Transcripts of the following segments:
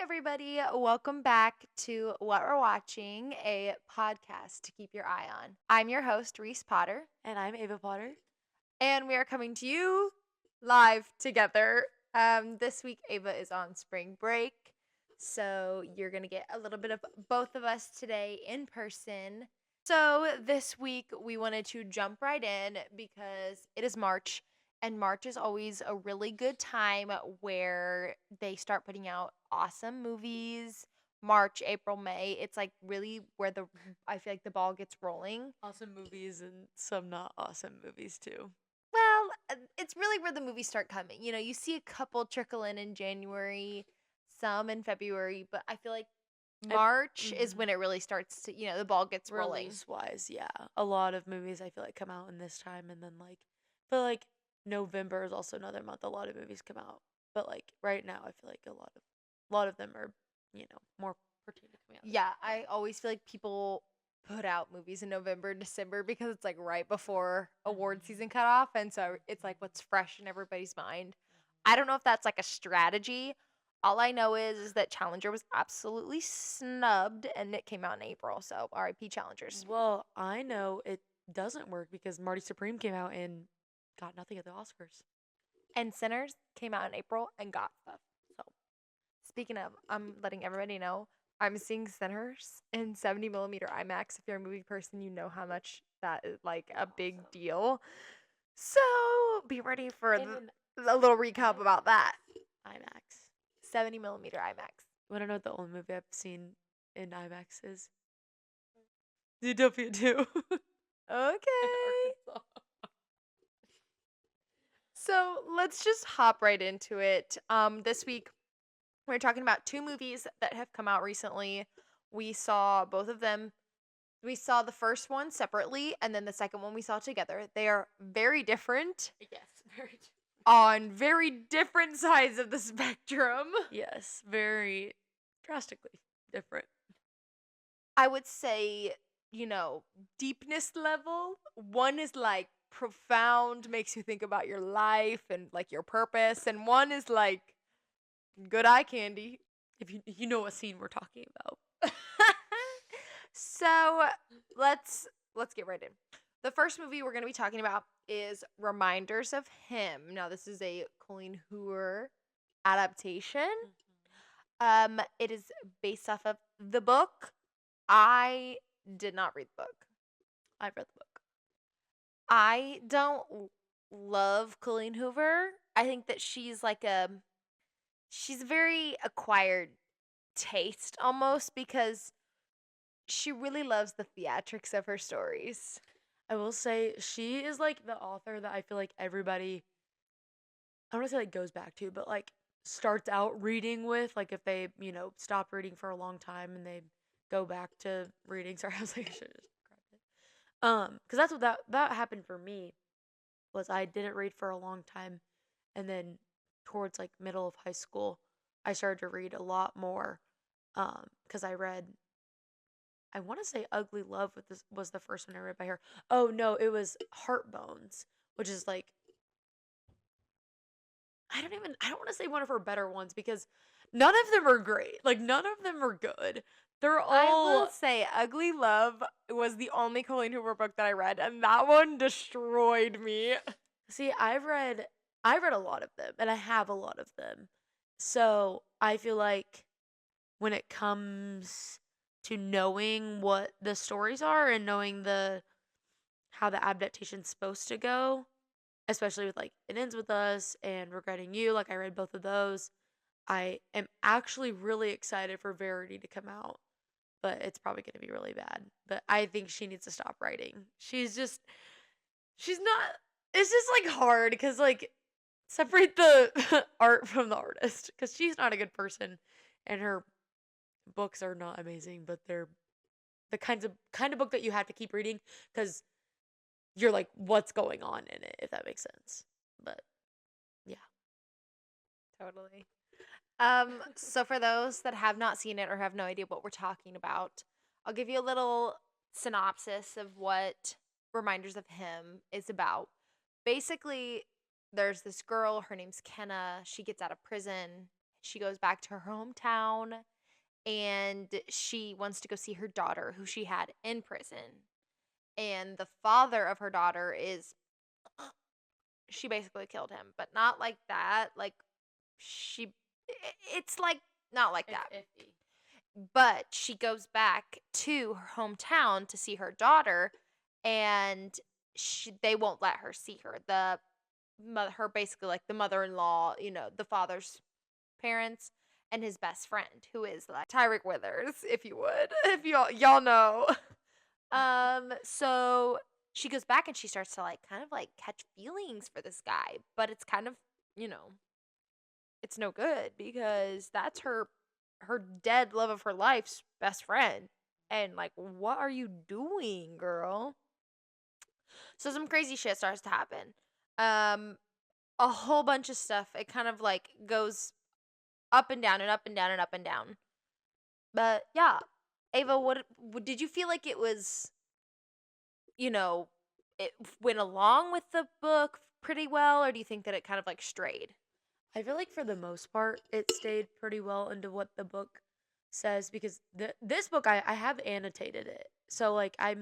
everybody. Welcome back to What We're Watching, a podcast to keep your eye on. I'm your host, Reese Potter, And I'm Ava Potter. and we are coming to you live together. This week, Ava is on spring break, so you're going to get a little bit of both of us today in person. So, this week, we wanted to jump right in because it is March. And March is always a really good time where they start putting out awesome movies. March, April, May. It's like really where I feel like the ball gets rolling. Awesome movies and some not awesome movies too. Well, it's really where the movies start coming. You know, you see a couple trickle in January, some in February, but I feel like March is when it really starts to, the ball gets rolling. Release wise, yeah. A lot of movies I feel like come out in this time, and then I feel like November is also another month a lot of movies come out. But right now I feel like a lot of them are, more pertaining to coming out. Yeah, I always feel like people put out movies in November, December because it's like right before award season cutoff, and so it's like what's fresh in everybody's mind. I don't know if that's like a strategy. All I know is that Challenger was absolutely snubbed, and it came out in April. So R.I.P. Challengers. Well, I know it doesn't work because Marty Supreme came out and got nothing at the Oscars. And Sinners came out in April and got stuff. So speaking of, I'm letting everybody know I'm seeing Sinners in 70mm IMAX. If you're a movie person, you know how much that is like a big deal. So be ready for a little recap about that. IMAX. 70mm IMAX. You want to know what the only movie I've seen in IMAX is? Zootopia 2. Okay. So let's just hop right into it. This week we're talking about two movies that have come out recently. We saw both of them. We saw the first one separately, and then the second one we saw together. They are very different. Yes, very different. On very different sides of the spectrum. Yes, very drastically different. I would say, deepness level. One is like profound, makes you think about your life and like your purpose, and one is like good eye candy. If you know what scene we're talking about. So let's get right in. The first movie we're going to be talking about is Reminders of Him. Now, this is a Colleen Hoover adaptation. It is based off of the book. I did not read the book. I've read the book. I don't love Colleen Hoover. I think that she's very acquired taste almost because she really loves the theatrics of her stories. I will say she is like the author that I feel like everybody, I don't want to say like goes back to, but like starts out reading with, like if they, stop reading for a long time and they go back to reading. Sorry, I was like, I should have just grabbed it. Because that's what that happened for me, was I didn't read for a long time, and then towards like middle of high school, I started to read a lot more. Because I read, I want to say Ugly Love was the first one I read by her. Oh no, it was Heartbones, which is like, I don't want to say one of her better ones because none of them are great. Like none of them are good. They're all. I will say Ugly Love was the only Colleen Hoover book that I read, and that one destroyed me. See, I've read a lot of them, and I have a lot of them. So I feel like when it comes to knowing what the stories are and knowing how the adaptation's supposed to go, especially with like It Ends With Us and Regretting You, like I read both of those. I am actually really excited for Verity to come out, but it's probably going to be really bad. But I think she needs to stop writing. She's not, it's just like hard because like separate the art from the artist, because she's not a good person and her books are not amazing, but they're the kind of book that you have to keep reading because you're like, what's going on in it, if that makes sense. But yeah, Totally. So for those that have not seen it or have no idea what we're talking about, I'll give you a little synopsis of what Reminders of Him is about. Basically, there's this girl, her name's Kenna. She gets out of prison. she goes back to her hometown and she wants to go see her daughter who she had in prison. And the father of her daughter is she basically killed him, but not like that. Like she it's like not like that. It's iffy. But she goes back to her hometown to see her daughter, and they won't let her see her. Her basically like the mother-in-law, the father's parents, and his best friend, who is like Tyrick Withers, if you would, if y'all know. So she goes back and she starts to like kind of like catch feelings for this guy, but it's kind of, you know, it's no good because that's her dead love of her life's best friend. And like, what are you doing, girl? So some crazy shit starts to happen. Um a whole bunch of stuff. It kind of like goes up and down and up and down and up and down. But yeah, Ava, what did you feel like it was, you know, it went along with the book pretty well, or do you think that it kind of like strayed? I feel like for the most part, it stayed pretty well into what the book says because this book I have annotated it, so like I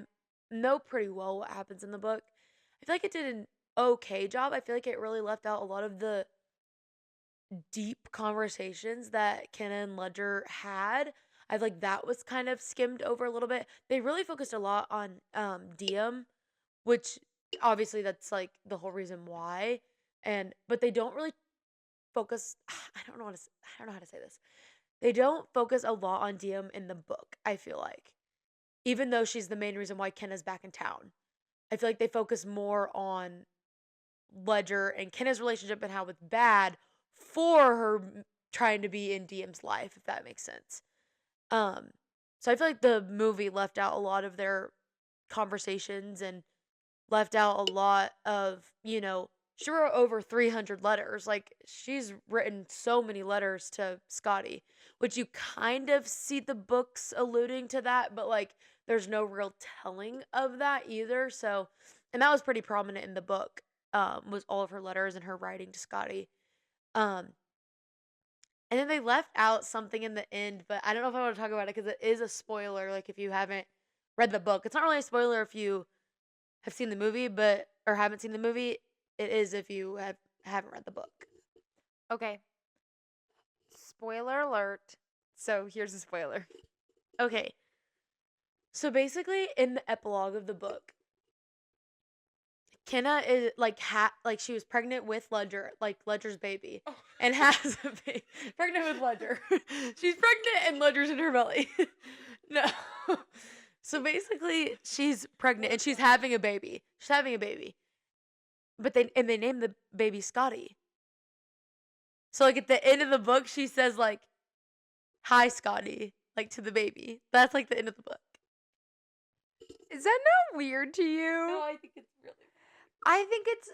know pretty well what happens in the book. I feel like it did an okay job. I feel like it really left out a lot of the deep conversations that Kenna and Ledger had. I feel like that was kind of skimmed over a little bit. They really focused a lot on Diem, which obviously that's like the whole reason why. And but they don't really focus I don't know how to say this. They don't focus a lot on Diem in the book, I feel like. Even though she's the main reason why Kenna's back in town. I feel like they focus more on Ledger and Kenna's relationship and how it's bad for her trying to be in Diem's life, if that makes sense. Um, so I feel like the movie left out a lot of their conversations and left out a lot of, she wrote over 300 letters. Like, she's written so many letters to Scotty, which you kind of see the books alluding to that, but like, there's no real telling of that either. So, and that was pretty prominent in the book, was all of her letters and her writing to Scotty. Um, and then they left out something in the end, but I don't know if I want to talk about it because it is a spoiler. Like, if you haven't read the book, it's not really a spoiler if you have seen the movie, but or haven't seen the movie. It is if you haven't read the book. Okay. Spoiler alert. So here's a spoiler. Okay. So basically, in the epilogue of the book, Kenna is like she was pregnant with Ledger, like Ledger's baby, and has a baby. Pregnant with Ledger. She's pregnant and Ledger's in her belly. No. So basically, she's pregnant and she's having a baby. She's having a baby. But they name the baby Scotty. So like at the end of the book, she says like, "Hi, Scotty," like to the baby. That's like the end of the book. Is that not weird to you? No, I think it's really. I think it's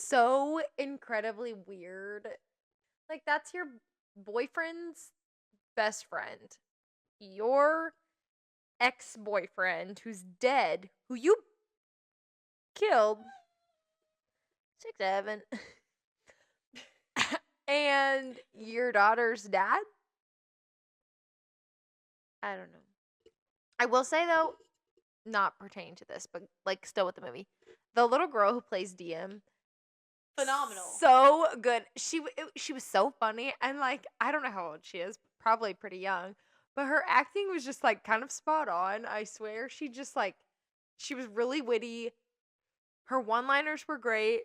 so incredibly weird. Like, that's your boyfriend's best friend. Your ex-boyfriend who's dead, who you killed 6'7", and your daughter's dad? I don't know. I will say, though, not pertaining to this, but like still with the movie, the little girl who plays Diem, Phenomenal. so good. She was so funny, and like I don't know how old she is, probably pretty young, but her acting was just like kind of spot on. I swear, she was really witty. Her one-liners were great,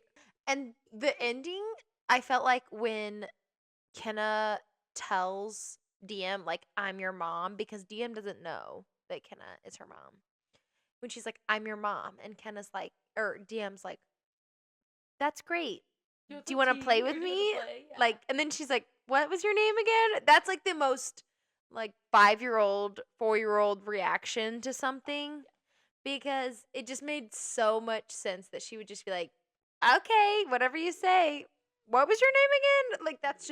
and the ending, I felt like when Kenna tells Diem like I'm your mom, because Diem doesn't know that Kenna is her mom. When she's like, I'm your mom, and Kenna's like, or Diem's like, that's great. Do you want to play with me? Yeah. Like, and then she's like, what was your name again? That's like the most like 5-year-old, 4-year-old reaction to something, because it just made so much sense that she would just be like, okay, whatever you say. What was your name again? Like, that's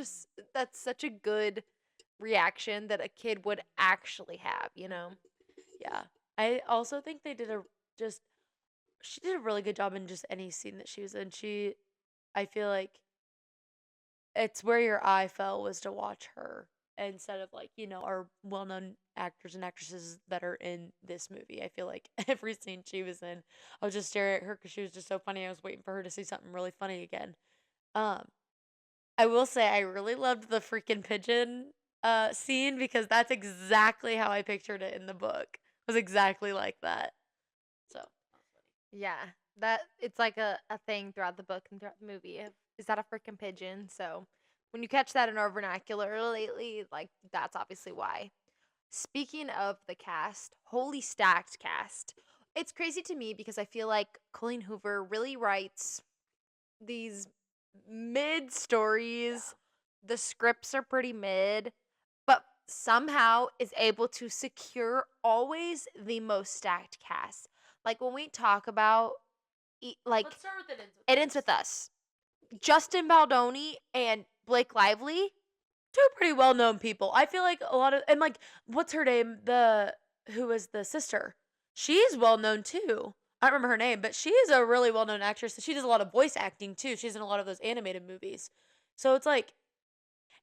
such a good reaction that a kid would actually have, you know? Yeah. I also think they did she did a really good job in just any scene that she was in. I feel like it's where your eye fell was to watch her instead of like, our well-known actors and actresses that are in this movie. I feel like every scene she was in, I was just staring at her because she was just so funny. I was waiting for her to say something really funny again. Um, I will say I really loved the freaking pigeon scene because that's exactly how I pictured it in the book. It was exactly like that. So Yeah, that it's like a thing throughout the book and throughout the movie. Is that a freaking pigeon? So when you catch that in our vernacular lately, like that's obviously why. Speaking of the cast, holy stacked cast. It's crazy to me because I feel like Colleen Hoover really writes these mid stories. The scripts are pretty mid, but somehow is able to secure always the most stacked cast. Like when we talk about like let's start with it ends with us. Justin Baldoni and Blake Lively. two pretty well-known people. I feel like a lot of and like what's her name? The who is the sister? She's well-known too. I don't remember her name, but she is a really well-known actress. She does a lot of voice acting too. She's in a lot of those animated movies. So it's like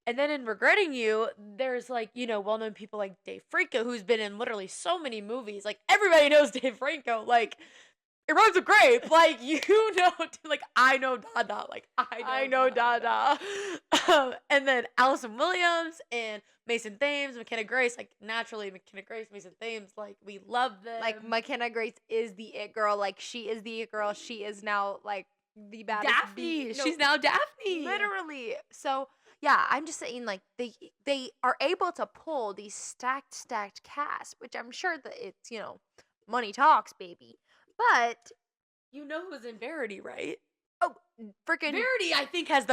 and then in Regretting You, there's like, well-known people like Dave Franco who's been in literally so many movies. Like everybody knows Dave Franco. Like it runs a grape. Like, like, I know Dada. Like, I know Dada. And then Allison Williams and Mason Thames, McKenna Grace. Like, naturally, McKenna Grace, Mason Thames. Like, we love them. Like McKenna Grace is the it girl. Like she is the it girl. She is now like the baddest. Daphne. She's now Daphne. Literally. So yeah, I'm just saying like they are able to pull these stacked cast, which I'm sure that it's money talks, baby. But You know who's in Verity, right? oh, freaking Verity, I think, has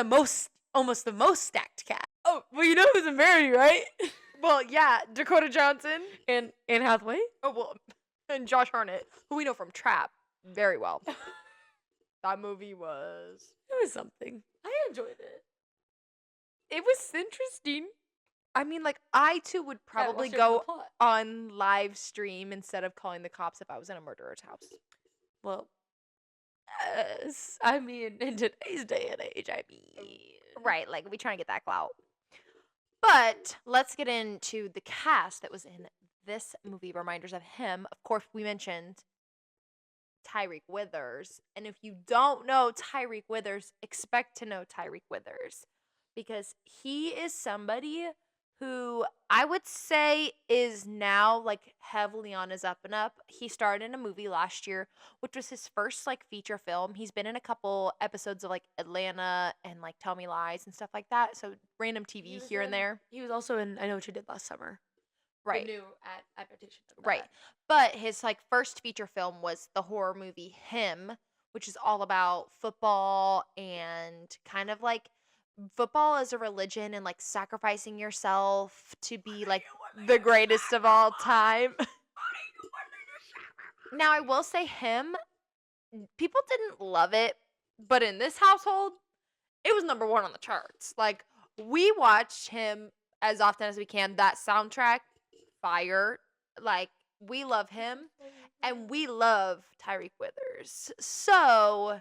almost the most stacked cast. Oh, well, you know who's in Verity, right? well, yeah, Dakota Johnson And Anne Hathaway. oh well, and Josh Hartnett, who we know from Trap very well. That movie was It was something. I enjoyed it. it was interesting. I mean, like I too would probably what's your go plot? on live stream instead of calling the cops if I was in a murderer's house. Well, yes. I mean, in today's day and age, I mean. Right, like we trying to get that clout. But let's get into the cast that was in this movie. Reminders of him. Of course, we mentioned Tyreek Withers. And if you don't know Tyreek Withers, expect to know Tyreek Withers because he is somebody who I would say is now like heavily on his up and up. He starred in a movie last year, which was his first like feature film. He's been in a couple episodes of like Atlanta and like Tell Me Lies and stuff like that. So random TV here and there. He was also in I Know What You Did Last Summer. Right. The new adaptation of Right. that. But his like first feature film was the horror movie Him, which is all about football and kind of like football as a religion and like sacrificing yourself to be like the greatest of all time. Now I will say Him, people didn't love it, but in this household, it was number 1 on the charts. Like we watched Him as often as we can. That soundtrack, fire. Like we love Him and we love Tyreek Withers. So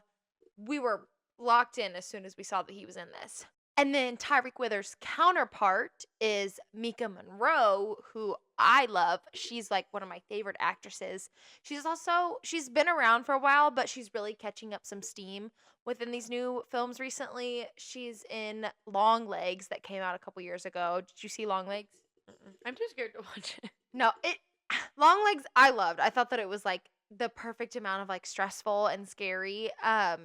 we were locked in as soon as we saw that he was in this. And then Tyreek Withers' counterpart is Mika Monroe, who I love. She's like one of my favorite actresses. She's been around for a while, but she's really catching up some steam within these new films recently. She's in Long Legs that came out a couple years ago. Did you see Long Legs? I'm too scared to watch it. No, Long Legs I loved. I thought that it was like the perfect amount of like stressful and scary.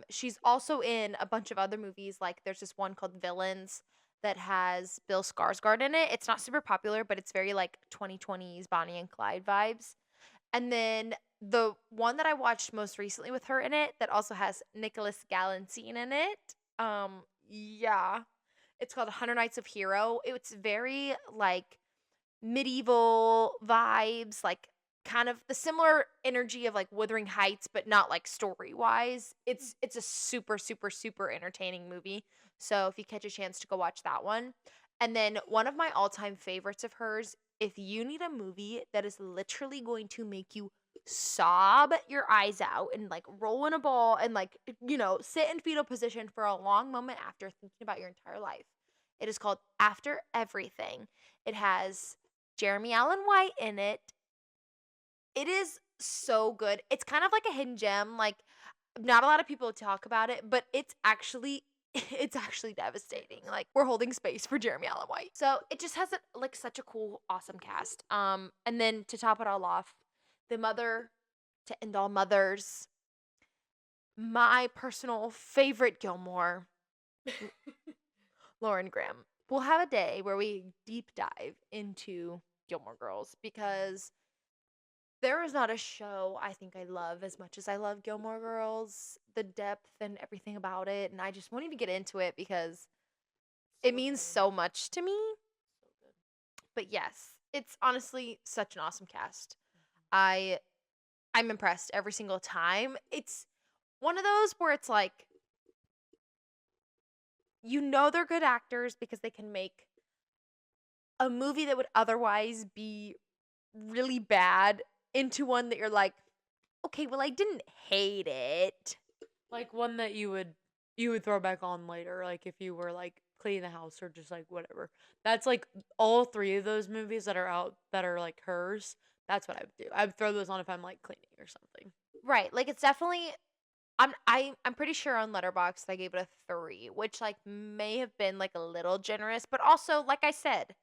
She's also in a bunch of other movies. Like there's this one called Villains that has Bill Skarsgård in it. It's not super popular, but it's very like 2020s Bonnie and Clyde vibes. And then the one that I watched most recently with her in it that also has Nicholas Galantine in it. Yeah. It's called 100 Nights of Hero. It's very like medieval vibes, like kind of the similar energy of like Wuthering Heights, but not like story wise. It's a super entertaining movie. So if you catch a chance to go watch that one. And then one of my all-time favorites of hers, if you need a movie that is literally going to make you sob your eyes out and like roll in a ball and like sit in fetal position for a long moment after thinking about your entire life, It is called After Everything. It has Jeremy Allen White in it. It is so good. It's kind of like a hidden gem. Like, not a lot of people talk about it, but it's actually it's actually devastating. Like, we're holding space for Jeremy Allen White. So it just has like such a cool, awesome cast. And then to top it all off, the mother to end all mothers, my personal favorite Gilmore, Lauren Graham. We'll have a day where we deep dive into Gilmore Girls because there is not a show I think I love as much as I love Gilmore Girls, the depth and everything about it. And I just wanted to get into it because it means so much to me. But yes, it's honestly such an awesome cast. I I'm impressed every single time. It's one of those where it's like you know they're good actors because they can make a movie that would otherwise be really bad into one that you're like, okay, well, I didn't hate it. Like one that you would throw back on later, like if you were like cleaning the house or just like whatever. That's like all three of those movies that are out that are like hers. That's what I would do. I would throw those on if I'm like cleaning or something. Right. Like it's definitely I'm pretty sure on Letterboxd I gave it a 3, which like may have been like a little generous, but also like I said,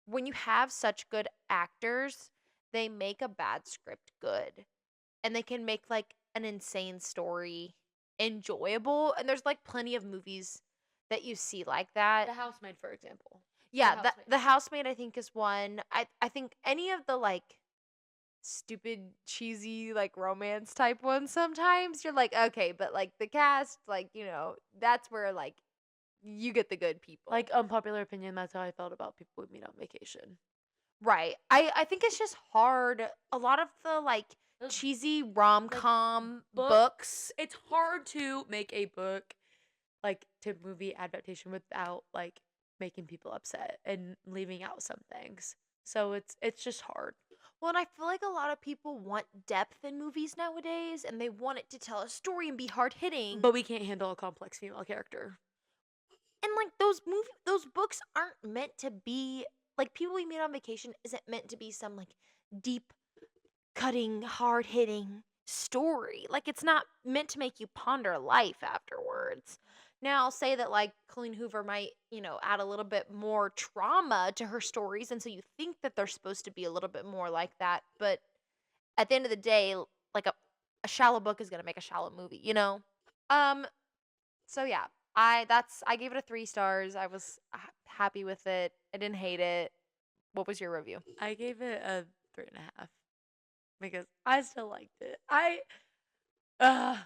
when you have such good actors, they make a bad script good. And they can make like an insane story enjoyable. And there's like plenty of movies that you see like that. The Housemaid, for example. Yeah, The the Housemaid. the housemaid I think is one. I think any of the like stupid cheesy like romance type ones sometimes you're like okay, but like the cast like, that's where like you get the good people. Like unpopular opinion, that's how I felt about People We Meet on Vacation. Right. I think it's just hard. A lot of the like Those, cheesy rom-com books. It's hard to make a book like to movie adaptation without like making people upset and leaving out some things. So it's just hard. Well, and I feel like a lot of people want depth in movies nowadays and they want it to tell a story and be hard-hitting. But we can't handle a complex female character. And like those books aren't meant to be like People We Meet on Vacation isn't meant to be some like deep cutting, hard-hitting story. Like it's not meant to make you ponder life afterwards. Now, I'll say that like Colleen Hoover might, add a little bit more trauma to her stories and so you think that they're supposed to be a little bit more like that, but at the end of the day, like a shallow book is going to make a shallow movie, you know? Um so yeah, I gave it a 3 stars. I was happy with it. I didn't hate it. What was your review? I gave it a 3.5 because I still liked it. I'm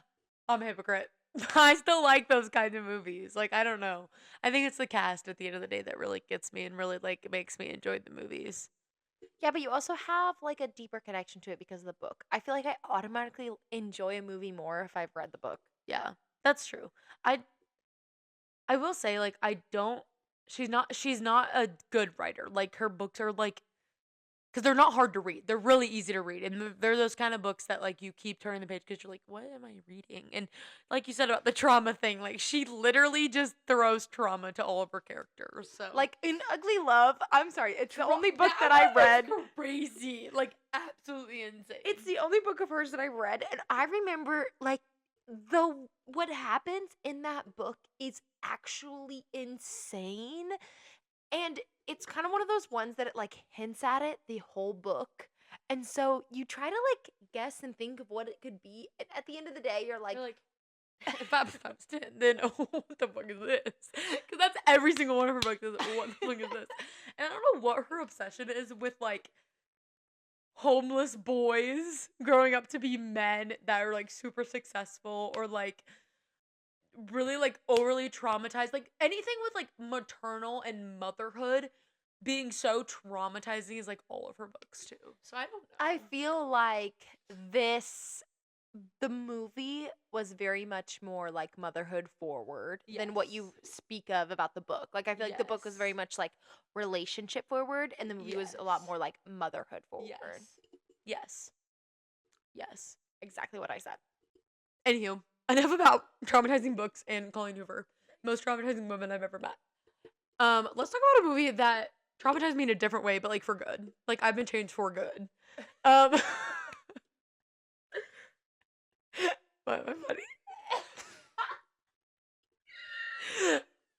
a hypocrite. I still like those kinds of movies. Like I don't know. I think it's the cast at the end of the day that really gets me and really like makes me enjoy the movies. Yeah, but you also have like a deeper connection to it because of the book. I feel like I automatically enjoy a movie more if I've read the book. Yeah, that's true. I will say like I don't. She's not a good writer. Like her books are like because they're not hard to read. They're really easy to read, and they're those kind of books that like you keep turning the page because you're like, what am I reading? And like you said about the trauma thing, like she literally just throws trauma to all of her characters. So Like in Ugly Love, I'm sorry, it's the only book that I read. Crazy, like absolutely insane. It's the only book of hers that I read, and I remember like what happens in that book is actually insane. And it's kind of one of those ones that it like hints at it the whole book. And so you try to like guess and think of what it could be. And at the end of the day, you're like, if I was 10, then what the fuck is this? Because that's every single one of her books. Is what the fuck is this? And I don't know what her obsession is with like homeless boys growing up to be men that are like super successful or like really like overly traumatized, like anything with like maternal and motherhood being so traumatizing is like all of her books too. So I don't know. I feel like the movie was very much more like motherhood forward than what you speak of about the book. Like I feel like the book was very much like relationship forward and the movie was a lot more like motherhood forward. Yes. Exactly what I said. Anywho, enough about traumatizing books and Colleen Hoover. Most traumatizing woman I've ever met. Let's talk about a movie that traumatized me in a different way, but like for good. Like I've been changed for good. Um, why am I funny?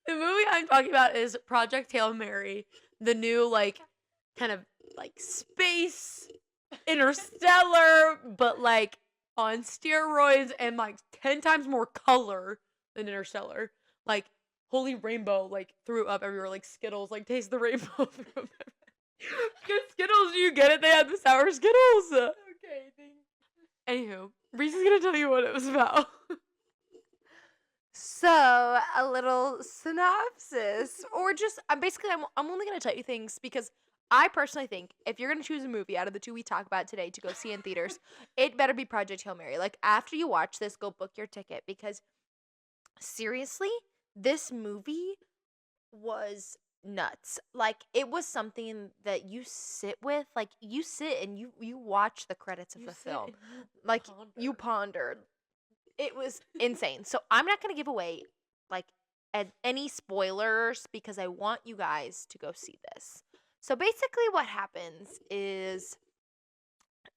The movie I'm talking about is Project Hail Mary, the new like kind of like space interstellar, but like on steroids and like 10 times more color than Interstellar. Like holy rainbow, like threw up everywhere, like Skittles, like taste the rainbow threw up everywhere. Good Skittles, do you get it? They had the sour Skittles. Okay, thanks. Anywho, Reese is gonna tell you what it was about. So, a little synopsis, or just I'm only gonna tell you things because I personally think if you're gonna choose a movie out of the two we talk about today to go see in theaters, it better be Project Hail Mary. Like after you watch this, go book your ticket because seriously, this movie was nuts. Like it was something that you sit with, like you sit and you watch the credits of You the sit film, and you like you ponder. pondered. It was insane. So I'm not gonna give away like any spoilers because I want you guys to go see this. So basically, what happens is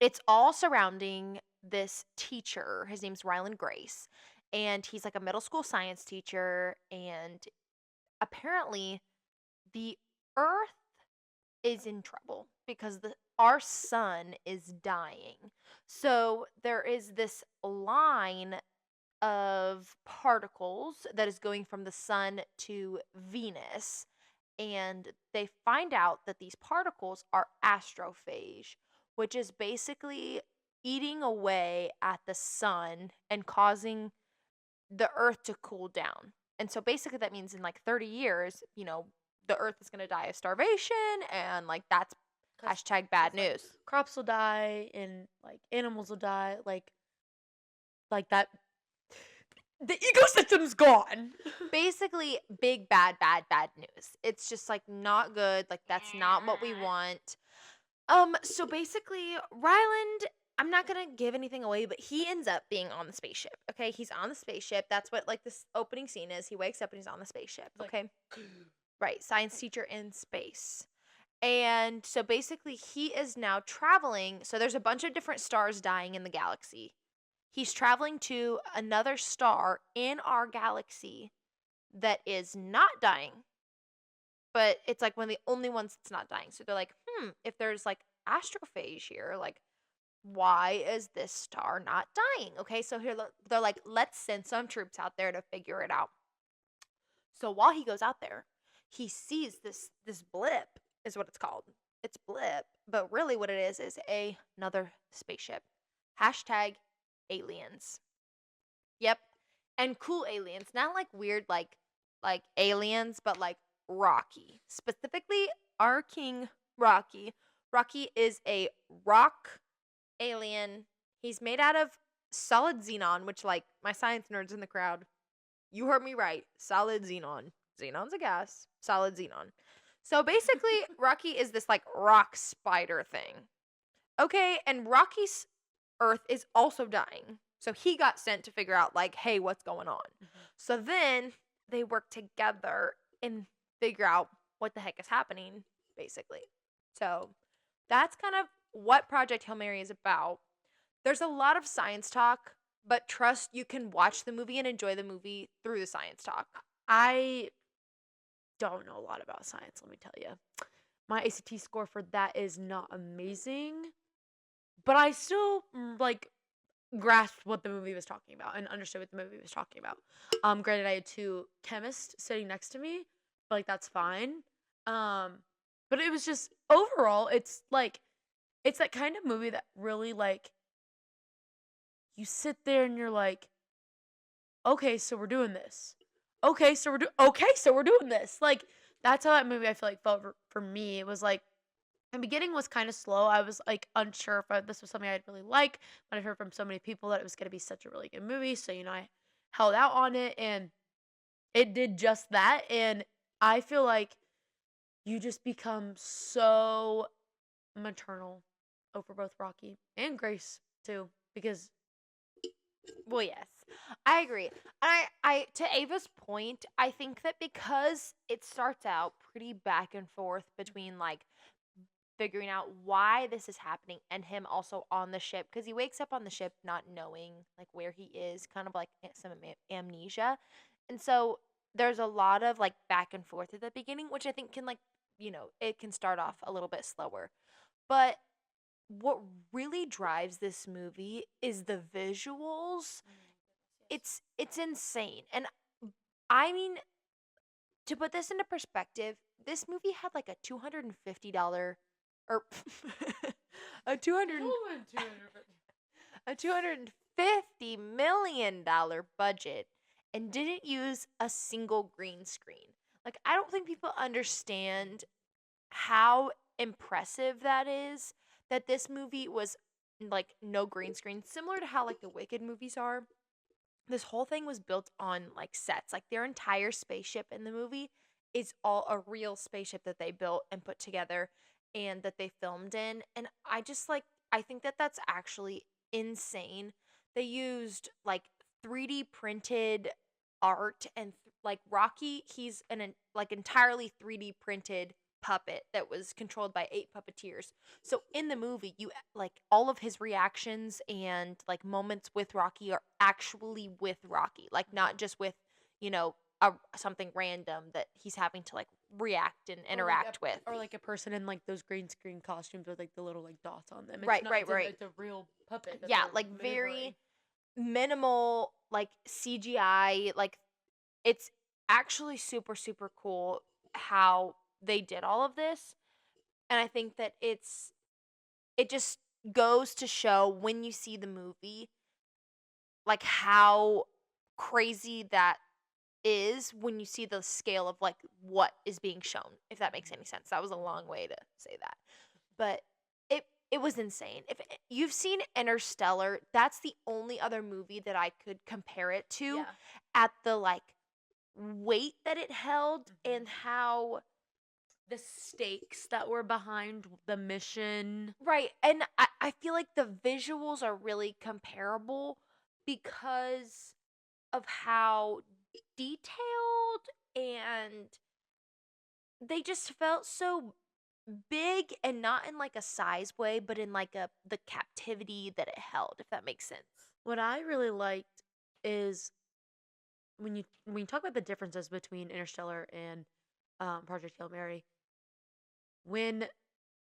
it's all surrounding this teacher. His name's Rylan Grace, and he's like a middle school science teacher. And apparently, the Earth is in trouble because our sun is dying. So there is this line of particles that is going from the sun to Venus. And they find out that these particles are astrophage, which is basically eating away at the sun and causing the earth to cool down. And so basically that means in like 30 years, the earth is going to die of starvation and like that's hashtag bad Like, news. crops will die and like animals will die, like that. The ecosystem's gone. Basically big bad news. It's just like not good, like that's not what we want. So basically Ryland, I'm not gonna give anything away, but he ends up being on the spaceship. Okay, he's on the spaceship. That's what like this opening scene is. He wakes up and he's on the spaceship. Okay, right, science teacher in space. And so basically he is now traveling. So there's a bunch of different stars dying in the galaxy. He's traveling to another star in our galaxy that is not dying, but it's like one of the only ones that's not dying. So they're like, if there's like astrophage here, like, why is this star not dying? Okay, so here they're like, let's send some troops out there to figure it out. So while he goes out there, he sees this blip, is what it's called. It's blip, but really what it is another spaceship. Hashtag aliens. Yep. And cool aliens, not like weird like aliens, but like Rocky. Specifically our king Rocky. Rocky is a rock alien. He's made out of solid xenon, which like my science nerds in the crowd, you heard me right. Solid xenon. Xenon's a gas. Solid xenon. So basically Rocky is this like rock spider thing. Okay, and Rocky's Earth is also dying. So he got sent to figure out, like, hey, what's going on? So then they work together and figure out what the heck is happening, basically. So that's kind of what Project Hail Mary is about. There's a lot of science talk, but trust you can watch the movie and enjoy the movie through the science talk. I don't know a lot about science, let me tell you. My ACT score for that is not amazing, but I still like grasped what the movie was talking about and understood what the movie was talking about. Granted, I had two chemists sitting next to me, but like that's fine. But it was just overall, it's that kind of movie that really like you sit there and you're like, okay, so we're doing this. Okay, so we're doing this. Like that's how that movie I feel like felt for me. It was like the beginning was kind of slow. I was like unsure if this was something I'd really like, but I'd heard from so many people that it was going to be such a really good movie. So, I held out on it and it did just that. And I feel like you just become so maternal over both Rocky and Grace too, because Well, yes. I agree. I to Ava's point, I think that because it starts out pretty back and forth between like figuring out why this is happening and him also on the ship because he wakes up on the ship not knowing like where he is, kind of like some amnesia. And so there's a lot of like back and forth at the beginning, which I think can like, it can start off a little bit slower. But what really drives this movie is the visuals. It's insane. And I mean, to put this into perspective, this movie had like a $250 or a 200 a $250 million budget and didn't use a single green screen. Like I don't think people understand how impressive that is, that this movie was like no green screen, similar to how like the Wicked movies are. This whole thing was built on like sets. Like their entire spaceship in the movie is all a real spaceship that they built and put together and that they filmed in. And I just like, I think that that's actually insane. They used like 3D printed art and like Rocky, he's like entirely 3D printed puppet that was controlled by 8 puppeteers. So in the movie, you like all of his reactions and like moments with Rocky are actually with Rocky, like not just with, you know, something random that he's having to like react and interact with. Or like a person in like those green screen costumes with like the little like dots on them. Right. It's a real puppet. Yeah, like very minimal like CGI, like it's actually super super cool how they did all of this. And I think that it just goes to show when you see the movie like how crazy that is when you see the scale of like what is being shown, if that makes any sense. That was a long way to say that. But it was insane. If you've seen Interstellar, that's the only other movie that I could compare it to at the like weight that it held and how the stakes that were behind the mission. right. And I feel like the visuals are really comparable because of how detailed and they just felt so big, and not in like a size way, but in like the captivity that it held, if that makes sense. What I really liked is when you talk about the differences between Interstellar and Project Hail Mary, when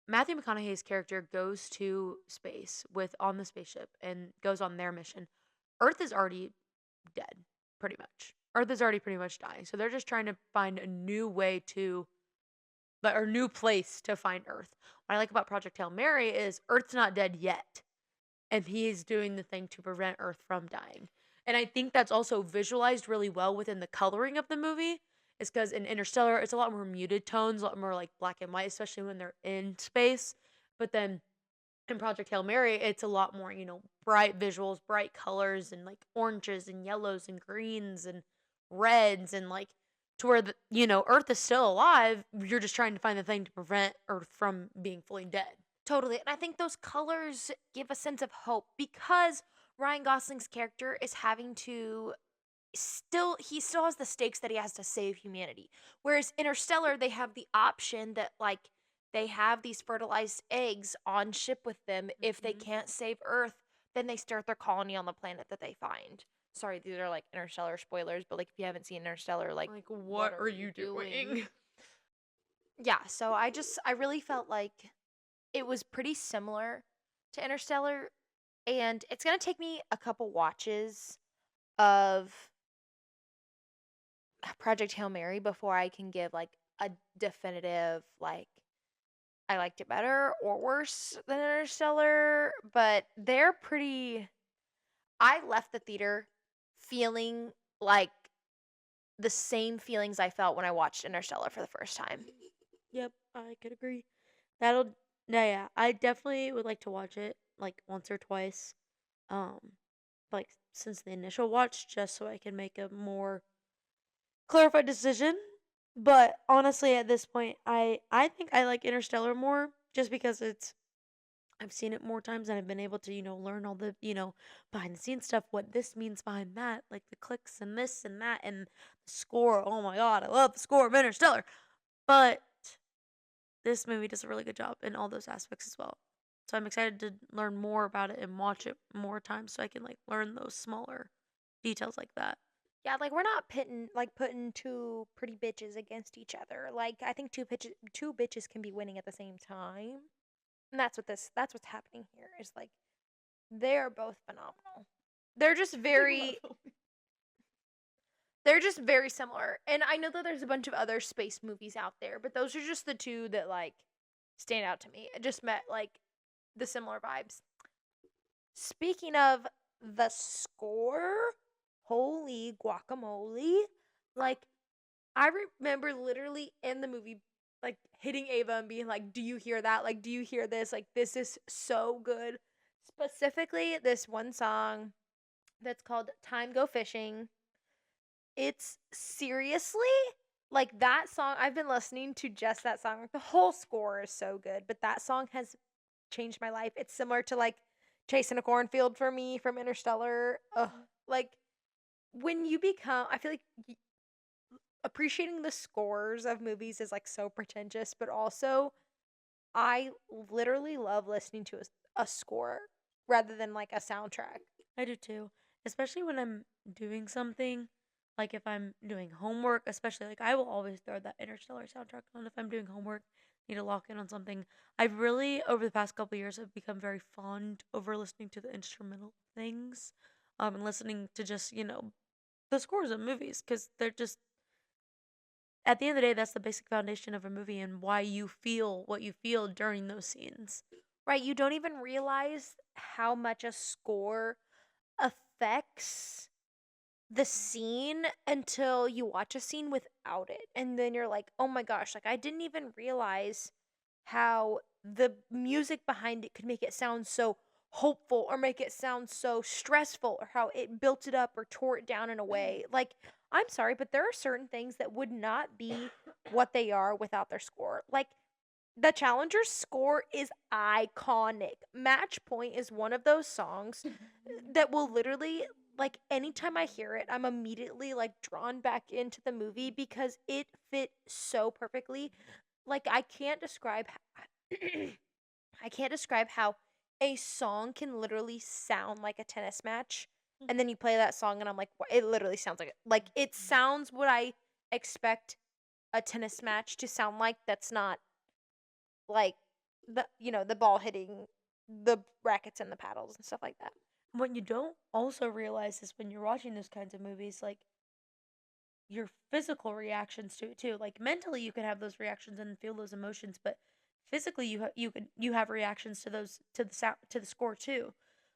Matthew McConaughey's character goes to space with on the spaceship and goes on their mission, Earth is already dead, pretty much. Earth is already pretty much dying. So they're just trying to find a new way to or new place to find Earth. What I like about Project Hail Mary is Earth's not dead yet. And he's doing the thing to prevent Earth from dying. And I think that's also visualized really well within the coloring of the movie. Is because in Interstellar, it's a lot more muted tones, a lot more like black and white, especially when they're in space. But then in Project Hail Mary, it's a lot more, bright visuals, bright colors, and like oranges and yellows and greens and reds, and like to where Earth is still alive. You're just trying to find the thing to prevent Earth from being fully dead. Totally. And I think those colors give a sense of hope because Ryan Gosling's character is having to he still has the stakes that he has to save humanity. Whereas Interstellar, they have the option that like they have these fertilized eggs on ship with them. If they can't save Earth, then they start their colony on the planet that they find. Sorry, these are like Interstellar spoilers, but like if you haven't seen Interstellar, like what are you doing? Yeah, so I really felt like it was pretty similar to Interstellar, and it's gonna take me a couple watches of Project Hail Mary before I can give like a definitive like I liked it better or worse than Interstellar, but they're pretty. I left the theater feeling like the same feelings I felt when I watched Interstellar for the first time. Yep, I could agree. That'll yeah, I definitely would like to watch it like once or twice. Um like since the initial watch, just so I can make a more clarified decision. But honestly, at this point, I think I like Interstellar more just because it's I've seen it more times and I've been able to, learn all the, behind the scenes stuff, what this means behind that, like the clicks and this and that and the score. Oh my god, I love the score of Interstellar. But this movie does a really good job in all those aspects as well. So I'm excited to learn more about it and watch it more times so I can like learn those smaller details like that. Yeah, like we're not putting two pretty bitches against each other. Like I think two bitches can be winning at the same time. And that's what's happening here is like they're both phenomenal. They're just very they're just very similar. And I know that there's a bunch of other space movies out there, but those are just the two that like stand out to me. It just met like the similar vibes. Speaking of the score, holy guacamole. Like I remember literally in the movie like hitting Ava and being like, "Do you hear that? Like do you hear this? Like this is so good." Specifically this one song that's called Time Go Fishing. It's seriously like that song. I've been listening to just that song. Like the whole score is so good, but that song has changed my life. It's similar to like Chasing a Cornfield for me from Interstellar. Ugh, like when you become, I feel like appreciating the scores of movies is like so pretentious, but also I literally love listening to a score rather than like a soundtrack. I do too. Especially when I'm doing something, like if I'm doing homework, especially like I will always throw that Interstellar soundtrack on if I'm doing homework, need to lock in on something. I've really over the past couple years have become very fond over listening to the instrumental things, and listening to just, the scores of movies cuz they're just at the end of the day that's the basic foundation of a movie and why you feel what you feel during those scenes. Right, you don't even realize how much a score affects the scene until you watch a scene without it. And then you're like, oh my gosh, like I didn't even realize how the music behind it could make it sound so hopeful or make it sound so stressful or how it built it up or tore it down in a way. Like, I'm sorry, but there are certain things that would not be what they are without their score. Like, the Challenger's score is iconic. Match Point is one of those songs that will literally like anytime I hear it, I'm immediately like drawn back into the movie because it fit so perfectly. Like I can't describe I can't describe how a song can literally sound like a tennis match. And then you play that song and I'm like, it literally sounds like it. Like it sounds what I expect a tennis match to sound like. That's not like the ball hitting the rackets and the paddles and stuff like that. What you don't also realize is when you're watching those kinds of movies, like your physical reactions to it too. Like mentally, you can have those reactions and feel those emotions, but physically, you have reactions to those to the score too.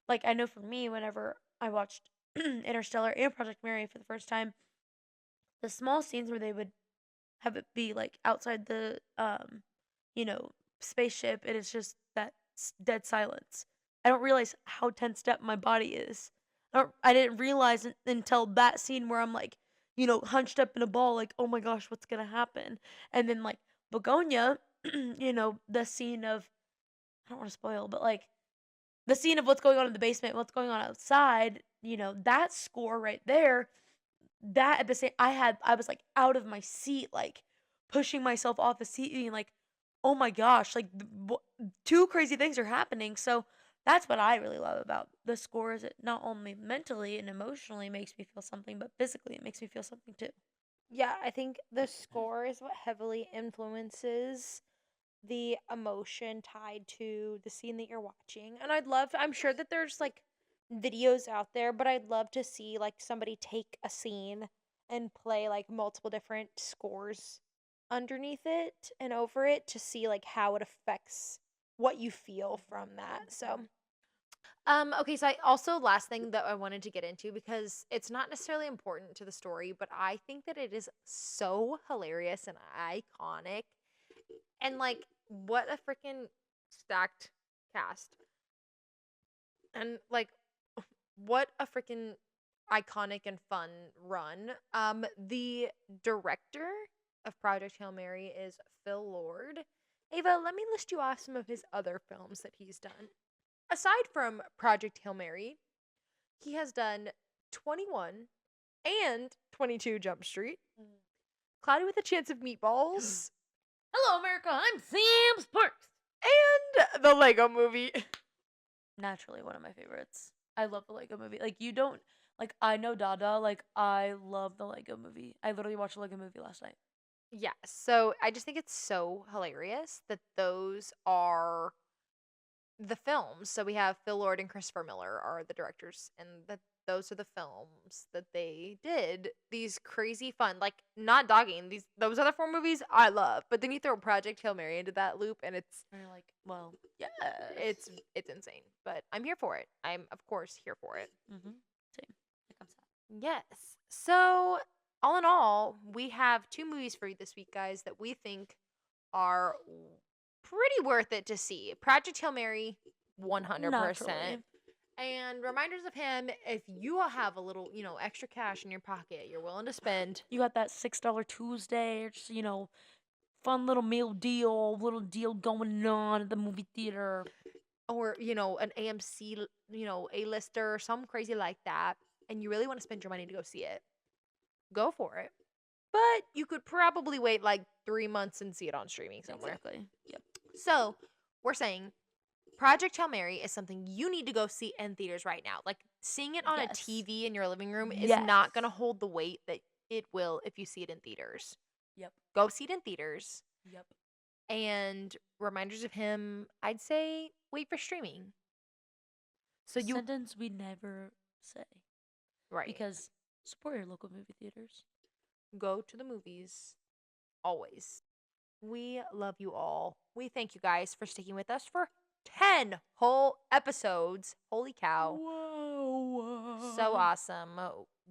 Like I know for me, whenever I watched Interstellar and Project Mary for the first time, the small scenes where they would have it be like outside the you know spaceship, and it's just that dead silence. I don't realize how tensed up my body is. I didn't realize until that scene where I'm like, hunched up in a ball, like, oh my gosh, what's gonna happen? And then like Begonia, the scene of I don't want to spoil, but like the scene of what's going on in the basement, what's going on outside, that score right there, that at the same I was like out of my seat, like pushing myself off the seat, being like, oh my gosh, like two crazy things are happening. So that's what I really love about the score is it not only mentally and emotionally makes me feel something, but physically it makes me feel something too. Yeah, I think the score is what heavily influences the emotion tied to the scene that you're watching. And I'm sure that there's like videos out there, but I'd love to see like somebody take a scene and play like multiple different scores underneath it and over it to see like how it affects what you feel from that. So okay, so I also last thing that I wanted to get into because it's not necessarily important to the story, but I think that it is so hilarious and iconic. And like what a freaking stacked cast. And like what a freaking iconic and fun run. The director of Project Hail Mary is Phil Lord. Ava, let me list you off some of his other films that he's done. Aside from Project Hail Mary, he has done 21 and 22 Jump Street, Cloudy with a Chance of Meatballs, Hello, America. I'm Sam Sparks. and the Lego Movie. Naturally, one of my favorites. I love the Lego Movie. Like, you don't like. I know Dada. Like, I love the Lego Movie. I literally watched the Lego Movie last night. Yeah, so I just think it's so hilarious that those are the films. So we have Phil Lord and Christopher Miller are the directors, and those are the films that they did. These crazy fun, like not dogging those other 4 movies I love, but then you throw Project Hail Mary into that loop, and it's And you're like, well, yeah, it's insane. But I'm here for it. I'm of course here for it. same. Like, I'm sad. Yes. So all in all, we have 2 movies for you this week, guys, that we think are pretty worth it to see. Project Hail Mary, 100%. Naturally. And reminders of him, if you have a little, extra cash in your pocket you're willing to spend. You got that $6 Tuesday, or just, fun little little deal going on at the movie theater. Or, an AMC, A-lister, something crazy like that. And you really want to spend your money to go see it. Go for it. But you could probably wait like 3 months and see it on streaming somewhere. Exactly. Yep. So we're saying Project Hail Mary is something you need to go see in theaters right now. Like seeing it on a Yes. TV in your living room is Yes. not going to hold the weight that it will if you see it in theaters. Yep. Go see it in theaters. Yep. And reminders of him, I'd say wait for streaming. So you Sentence we never say. right. Because support your local movie theaters. Go to the movies always. We love you all. We thank you guys for sticking with us for 10 whole episodes. Holy cow. Whoa. So awesome.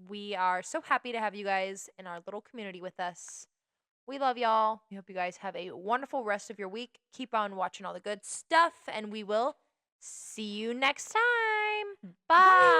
We are so happy to have you guys in our little community with us. We love y'all. We hope you guys have a wonderful rest of your week. Keep on watching all the good stuff, and we will see you next time. Bye.